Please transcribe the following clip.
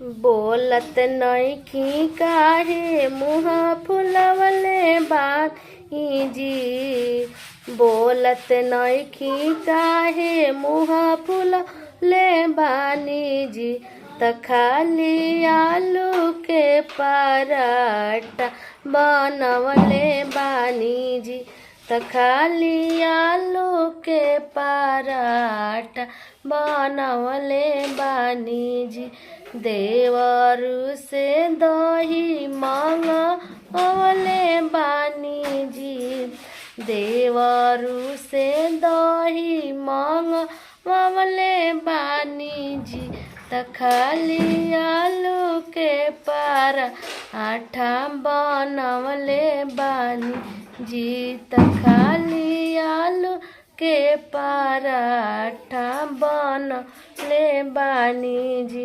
बोलत नइखी काहे मुँह फुलवले बानी जी। बोलत नइखी काहे मुँह फुलवले बानी जी। त खाली आलू के पराठा बनवले बानी जी। त खाली आलू के पराठा बनवले बानी जी। देवरू से दही मंगवले बानी जी। देवरू से दही मंगवले बानी जी। त खाली आलू के पराठा बनवले बानी जी। त खाली आलू के पराठा बनवले बानी जी।